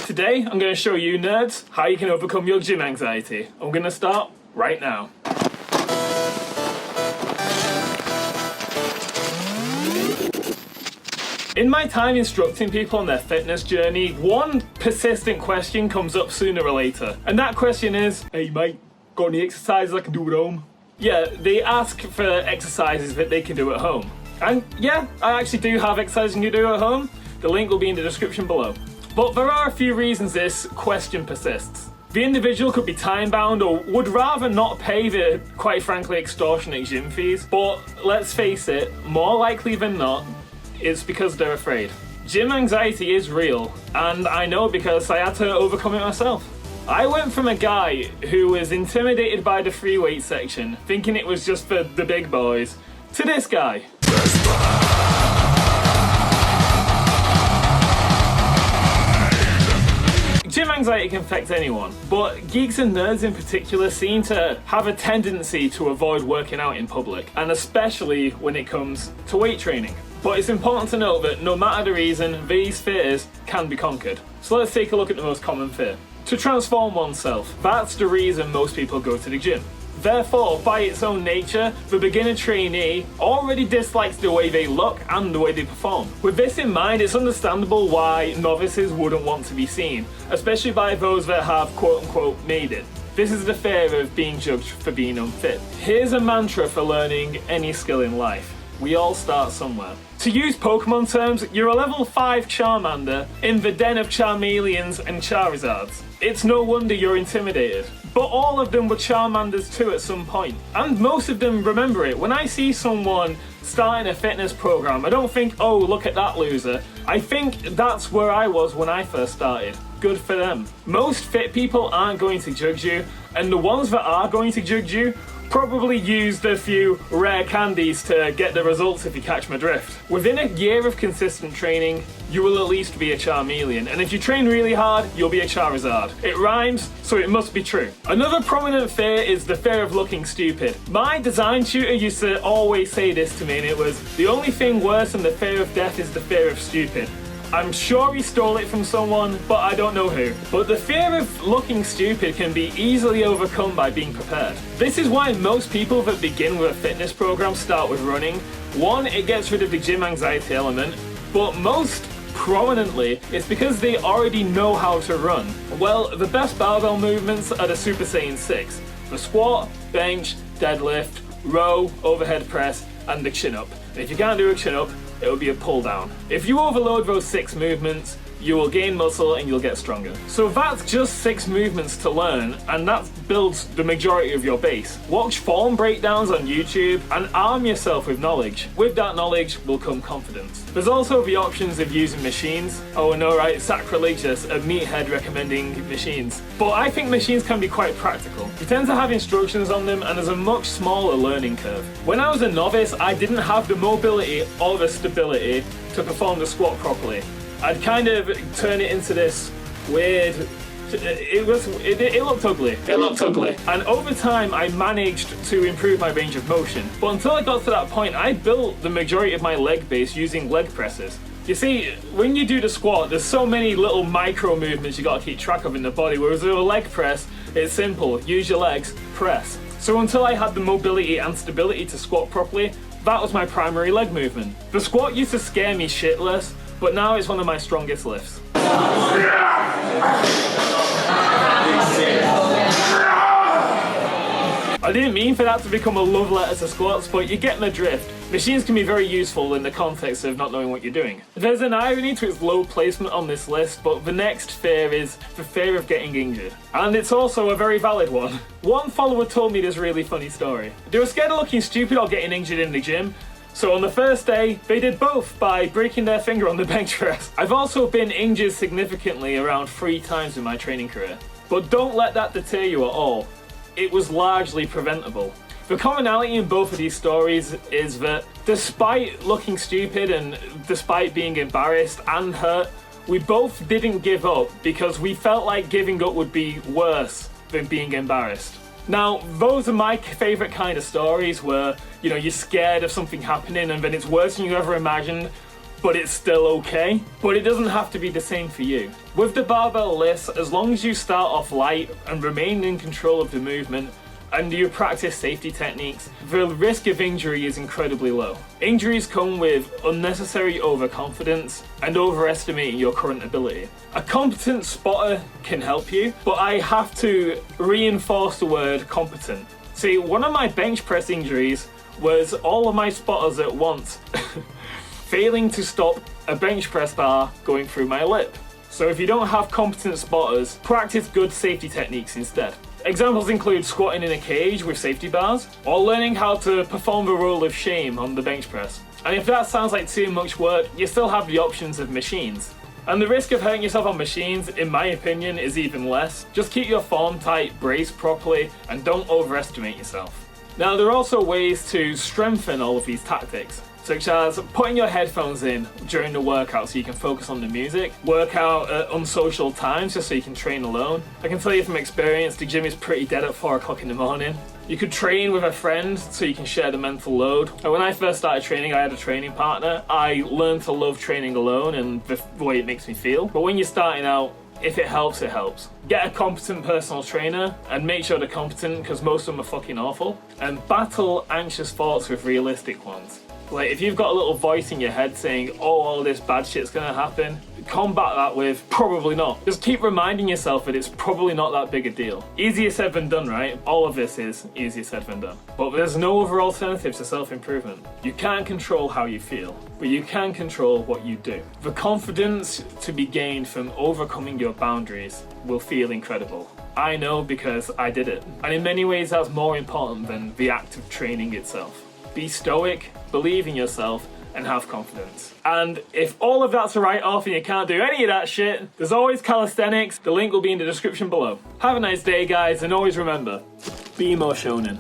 Today, I'm going to show you nerds how you can overcome your gym anxiety. I'm going to start right now. In my time instructing people on their fitness journey, one persistent question comes up sooner or later. And that question is, hey mate, got any exercises I can do at home? Yeah, they ask for exercises that they can do at home. And yeah, I actually do have exercises you can do at home. The link will be in the description below. But there are a few reasons this question persists. The individual could be time-bound or would rather not pay the, quite frankly, extortionate gym fees. But let's face it, more likely than not, it's because they're afraid. Gym anxiety is real, and I know because I had to overcome it myself. I went from a guy who was intimidated by the free weight section, thinking it was just for the big boys, to this guy. Gym anxiety can affect anyone, but geeks and nerds in particular seem to have a tendency to avoid working out in public, and especially when it comes to weight training. But it's important to note that no matter the reason, these fears can be conquered. So let's take a look at the most common fear. To transform oneself. That's the reason most people go to the gym. Therefore, by its own nature, the beginner trainee already dislikes the way they look and the way they perform. With this in mind, it's understandable why novices wouldn't want to be seen, especially by those that have quote-unquote made it. This is the fear of being judged for being unfit. Here's a mantra for learning any skill in life. We all start somewhere. To use Pokemon terms, you're a level 5 Charmander in the den of Charmeleons and Charizards. It's no wonder you're intimidated. But all of them were Charmanders too at some point. And most of them remember it. When I see someone starting a fitness program, I don't think, oh, look at that loser. I think that's where I was when I first started. Good for them. Most fit people aren't going to judge you, and the ones that are going to judge you probably used a few rare candies to get the results, if you catch my drift. Within a year of consistent training, you will at least be a Charmeleon, and if you train really hard, you'll be a Charizard. It rhymes, so it must be true. Another prominent fear is the fear of looking stupid. My design tutor used to always say this to me, and it was, the only thing worse than the fear of death is the fear of stupid. I'm sure he stole it from someone, but I don't know who. But the fear of looking stupid can be easily overcome by being prepared. This is why most people that begin with a fitness program start with running. One, it gets rid of the gym anxiety element, but most prominently, it's because they already know how to run. Well, the best barbell movements are the Super Saiyan 6. The squat, bench, deadlift, row, overhead press, and the chin up. And if you can't do a chin up, it will be a pull down. If you overload those 6 movements, you will gain muscle and you'll get stronger. So that's just 6 movements to learn, and that builds the majority of your base. Watch form breakdowns on YouTube and arm yourself with knowledge. With that knowledge will come confidence. There's also the options of using machines. Oh no, right, sacrilegious, a meathead recommending machines. But I think machines can be quite practical. You tend to have instructions on them and there's a much smaller learning curve. When I was a novice, I didn't have the mobility or the stability to perform the squat properly. I'd kind of turn it into this weird, it looked ugly. It looked ugly. And over time, I managed to improve my range of motion. But until I got to that point, I built the majority of my leg base using leg presses. You see, when you do the squat, there's so many little micro movements you gotta keep track of in the body, whereas with a leg press, it's simple. Use your legs, press. So until I had the mobility and stability to squat properly, that was my primary leg movement. The squat used to scare me shitless, but now it's one of my strongest lifts. I didn't mean for that to become a love letter to squats, but you get the drift. Machines can be very useful in the context of not knowing what you're doing. There's an irony to its low placement on this list, but the next fear is the fear of getting injured. And it's also a very valid one. One follower told me this really funny story. They were scared of looking stupid or getting injured in the gym, so on the first day, they did both by breaking their finger on the bench press. I've also been injured significantly around 3 times in my training career. But don't let that deter you at all. It was largely preventable. The commonality in both of these stories is that despite looking stupid and despite being embarrassed and hurt, we both didn't give up because we felt like giving up would be worse than being embarrassed. Now, those are my favourite kind of stories where, you know, you're scared of something happening and then it's worse than you ever imagined, but it's still okay. But it doesn't have to be the same for you. With the barbell lifts, as long as you start off light and remain in control of the movement, and you practice safety techniques, the risk of injury is incredibly low. Injuries come with unnecessary overconfidence and overestimating your current ability. A competent spotter can help you, but I have to reinforce the word competent. See, one of my bench press injuries was all of my spotters at once failing to stop a bench press bar going through my lip. So if you don't have competent spotters, practice good safety techniques instead. Examples include squatting in a cage with safety bars, or learning how to perform the roll of shame on the bench press. And if that sounds like too much work, you still have the options of machines. And the risk of hurting yourself on machines, in my opinion, is even less. Just keep your form tight, brace properly, and don't overestimate yourself. Now, there are also ways to strengthen all of these tactics, such as putting your headphones in during the workout so you can focus on the music, work out at unsocial times just so you can train alone. I can tell you from experience, the gym is pretty dead at 4 o'clock in the morning. You could train with a friend so you can share the mental load. And when I first started training, I had a training partner. I learned to love training alone and the way it makes me feel. But when you're starting out, if it helps, it helps. Get a competent personal trainer and make sure they're competent, because most of them are fucking awful. And battle anxious thoughts with realistic ones. Like, if you've got a little voice in your head saying, oh, all this bad shit's gonna happen, combat that with, probably not. Just keep reminding yourself that it's probably not that big a deal. Easier said than done, right? All of this is easier said than done. But there's no other alternative to self-improvement. You can't control how you feel, but you can control what you do. The confidence to be gained from overcoming your boundaries will feel incredible. I know, because I did it. And in many ways, that's more important than the act of training itself. Be stoic, believe in yourself, and have confidence. And if all of that's a write-off and you can't do any of that shit, there's always calisthenics. The link will be in the description below. Have a nice day, guys, and always remember, be more shonen.